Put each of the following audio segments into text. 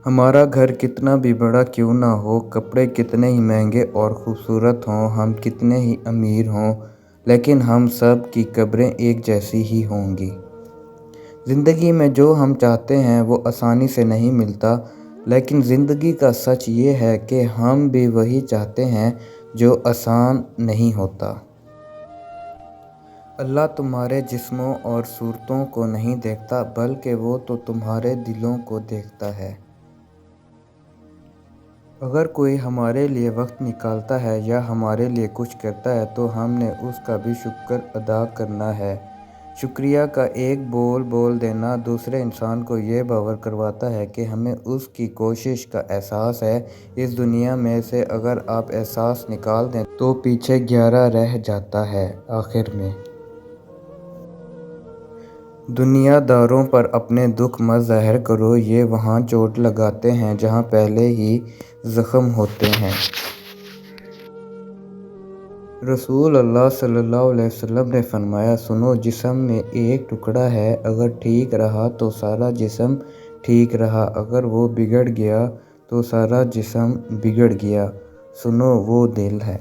ہمارا گھر کتنا بھی بڑا کیوں نہ ہو، کپڑے کتنے ہی مہنگے اور خوبصورت ہوں، ہم کتنے ہی امیر ہوں، لیکن ہم سب کی قبریں ایک جیسی ہی ہوں گی۔ زندگی میں جو ہم چاہتے ہیں وہ آسانی سے نہیں ملتا، لیکن زندگی کا سچ یہ ہے کہ ہم بھی وہی چاہتے ہیں جو آسان نہیں ہوتا۔ اللہ تمہارے جسموں اور صورتوں کو نہیں دیکھتا، بلکہ وہ تو تمہارے دلوں کو دیکھتا ہے۔ اگر کوئی ہمارے لیے وقت نکالتا ہے یا ہمارے لیے کچھ کرتا ہے تو ہم نے اس کا بھی شکر ادا کرنا ہے۔ شکریہ کا ایک بول بول دینا دوسرے انسان کو یہ باور کرواتا ہے کہ ہمیں اس کی کوشش کا احساس ہے۔ اس دنیا میں سے اگر آپ احساس نکال دیں تو پیچھے 11 رہ جاتا ہے۔ آخر میں دنیا داروں پر اپنے دکھ مت ظاہر کرو، یہ وہاں چوٹ لگاتے ہیں جہاں پہلے ہی زخم ہوتے ہیں۔ رسول اللہ صلی اللہ علیہ وسلم نے فرمایا، سنو، جسم میں ایک ٹکڑا ہے، اگر ٹھیک رہا تو سارا جسم ٹھیک رہا، اگر وہ بگڑ گیا تو سارا جسم بگڑ گیا۔ سنو، وہ دل ہے۔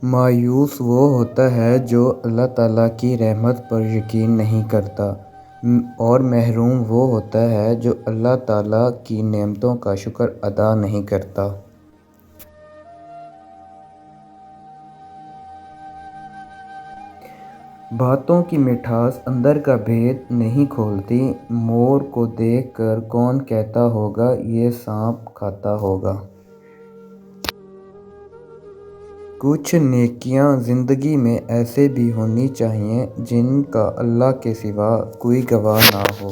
مایوس وہ ہوتا ہے جو اللہ تعالیٰ کی رحمت پر یقین نہیں کرتا، اور محروم وہ ہوتا ہے جو اللہ تعالیٰ کی نعمتوں کا شکر ادا نہیں کرتا۔ باتوں کی مٹھاس اندر کا بھید نہیں کھولتی، مور کو دیکھ کر کون کہتا ہوگا یہ سانپ کھاتا ہوگا۔ کچھ نیکیاں زندگی میں ایسے بھی ہونی چاہئیں جن کا اللہ کے سوا کوئی گواہ نہ ہو۔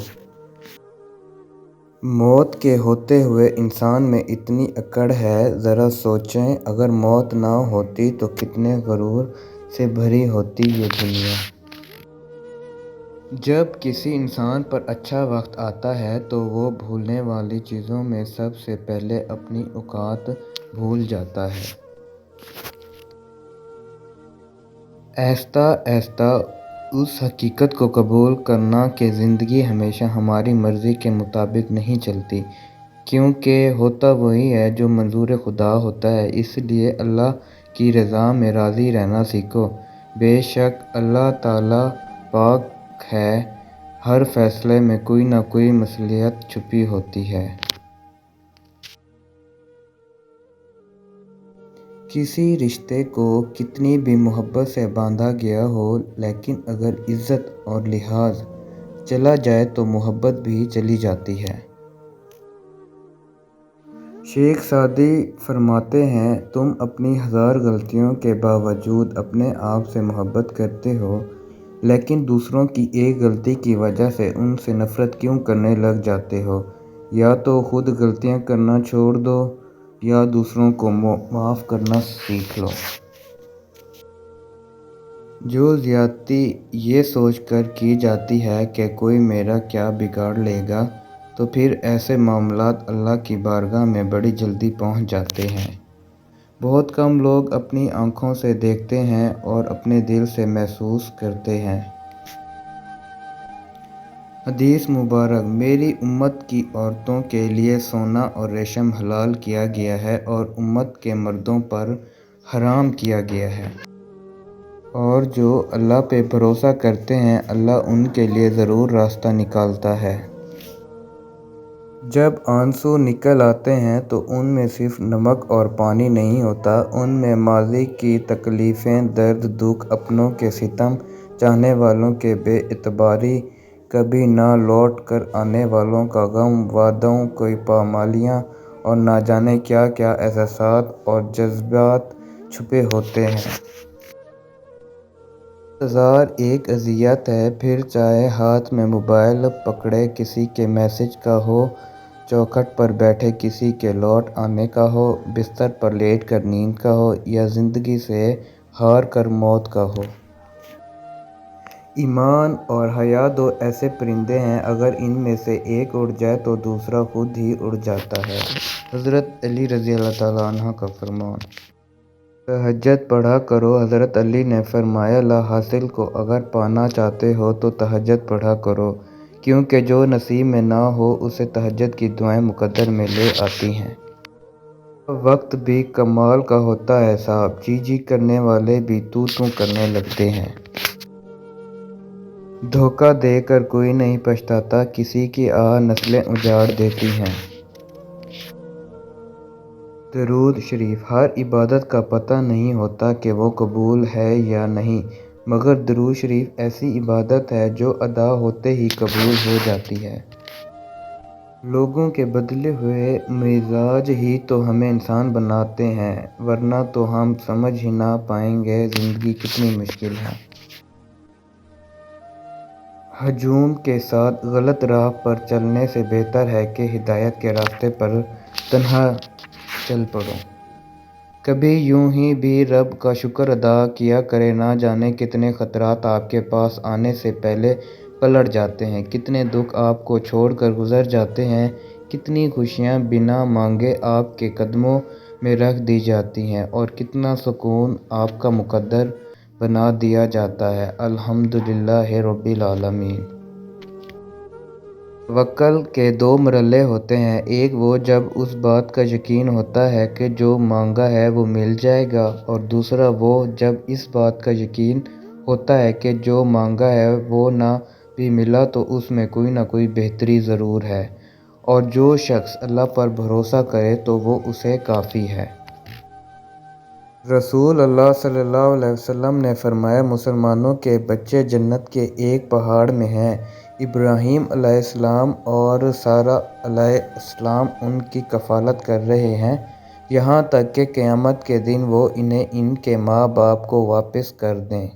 موت کے ہوتے ہوئے انسان میں اتنی اکڑ ہے، ذرا سوچیں اگر موت نہ ہوتی تو کتنے غرور سے بھری ہوتی یہ دنیا۔ جب کسی انسان پر اچھا وقت آتا ہے تو وہ بھولنے والی چیزوں میں سب سے پہلے اپنی اوقات بھول جاتا ہے۔ آہستہ آہستہ اس حقیقت کو قبول کرنا کہ زندگی ہمیشہ ہماری مرضی کے مطابق نہیں چلتی، کیونکہ ہوتا وہی ہے جو منظور خدا ہوتا ہے۔ اس لیے اللہ کی رضا میں راضی رہنا سیکھو۔ بے شک اللہ تعالیٰ پاک ہے، ہر فیصلے میں کوئی نہ کوئی مصلحت چھپی ہوتی ہے۔ کسی رشتے کو کتنی بھی محبت سے باندھا گیا ہو، لیکن اگر عزت اور لحاظ چلا جائے تو محبت بھی چلی جاتی ہے۔ شیخ سعدی فرماتے ہیں، تم اپنی 1000 غلطیوں کے باوجود اپنے آپ سے محبت کرتے ہو، لیکن دوسروں کی ایک غلطی کی وجہ سے ان سے نفرت کیوں کرنے لگ جاتے ہو؟ یا تو خود غلطیاں کرنا چھوڑ دو یا دوسروں کو معاف کرنا سیکھ لو۔ جو زیادتی یہ سوچ کر کی جاتی ہے کہ کوئی میرا کیا بگاڑ لے گا، تو پھر ایسے معاملات اللہ کی بارگاہ میں بڑی جلدی پہنچ جاتے ہیں۔ بہت کم لوگ اپنی آنکھوں سے دیکھتے ہیں اور اپنے دل سے محسوس کرتے ہیں۔ حدیث مبارک، میری امت کی عورتوں کے لیے سونا اور ریشم حلال کیا گیا ہے اور امت کے مردوں پر حرام کیا گیا ہے۔ اور جو اللہ پہ بھروسہ کرتے ہیں اللہ ان کے لیے ضرور راستہ نکالتا ہے۔ جب آنسو نکل آتے ہیں تو ان میں صرف نمک اور پانی نہیں ہوتا، ان میں ماضی کی تکلیفیں، درد، دکھ، اپنوں کے ستم، چاہنے والوں کی بے اعتباری، کبھی نہ لوٹ کر آنے والوں کا غم، وعدوں کی پامالیاں اور نہ جانے کیا کیا احساسات اور جذبات چھپے ہوتے ہیں۔ انتظار ایک اذیت ہے، پھر چاہے ہاتھ میں موبائل پکڑے کسی کے میسج کا ہو، چوکھٹ پر بیٹھے کسی کے لوٹ آنے کا ہو، بستر پر لیٹ کر نیند کا ہو، یا زندگی سے ہار کر موت کا ہو۔ ایمان اور حیا دو ایسے پرندے ہیں، اگر ان میں سے ایک اڑ جائے تو دوسرا خود ہی اڑ جاتا ہے۔ حضرت علی رضی اللہ تعالیٰ عنہ کا فرمان۔ تہجد پڑھا کرو، حضرت علی نے فرمایا، لا حاصل کو اگر پانا چاہتے ہو تو تہجد پڑھا کرو، کیونکہ جو نصیب میں نہ ہو اسے تہجد کی دعائیں مقدر میں لے آتی ہیں۔ وقت بھی کمال کا ہوتا ہے صاحب، جی جی کرنے والے بھی تو کرنے لگتے ہیں۔ دھوکہ دے کر کوئی نہیں پچھتاتا، کسی کی آہ نسلیں اجاڑ دیتی ہیں۔ درود شریف۔ ہر عبادت کا پتہ نہیں ہوتا کہ وہ قبول ہے یا نہیں، مگر درود شریف ایسی عبادت ہے جو ادا ہوتے ہی قبول ہو جاتی ہے۔ لوگوں کے بدلے ہوئے مزاج ہی تو ہمیں انسان بناتے ہیں، ورنہ تو ہم سمجھ ہی نہ پائیں گے زندگی کتنی مشکل ہے۔ ہجوم کے ساتھ غلط راہ پر چلنے سے بہتر ہے کہ ہدایت کے راستے پر تنہا چل پڑو۔ کبھی یوں ہی بھی رب کا شکر ادا کیا کریں، نہ جانے کتنے خطرات آپ کے پاس آنے سے پہلے پلٹ جاتے ہیں، کتنے دکھ آپ کو چھوڑ کر گزر جاتے ہیں، کتنی خوشیاں بنا مانگے آپ کے قدموں میں رکھ دی جاتی ہیں، اور کتنا سکون آپ کا مقدر بنا دیا جاتا ہے۔ الحمدللہ رب العالمین۔ توکل کے دو مرحلے ہوتے ہیں، ایک وہ جب اس بات کا یقین ہوتا ہے کہ جو مانگا ہے وہ مل جائے گا، اور دوسرا وہ جب اس بات کا یقین ہوتا ہے کہ جو مانگا ہے وہ نہ بھی ملا تو اس میں کوئی نہ کوئی بہتری ضرور ہے، اور جو شخص اللہ پر بھروسہ کرے تو وہ اسے کافی ہے۔ رسول اللہ صلی اللہ علیہ وسلم نے فرمایا، مسلمانوں کے بچے جنت کے ایک پہاڑ میں ہیں، ابراہیم علیہ السلام اور سارہ علیہ السلام ان کی کفالت کر رہے ہیں، یہاں تک کہ قیامت کے دن وہ انہیں ان کے ماں باپ کو واپس کر دیں۔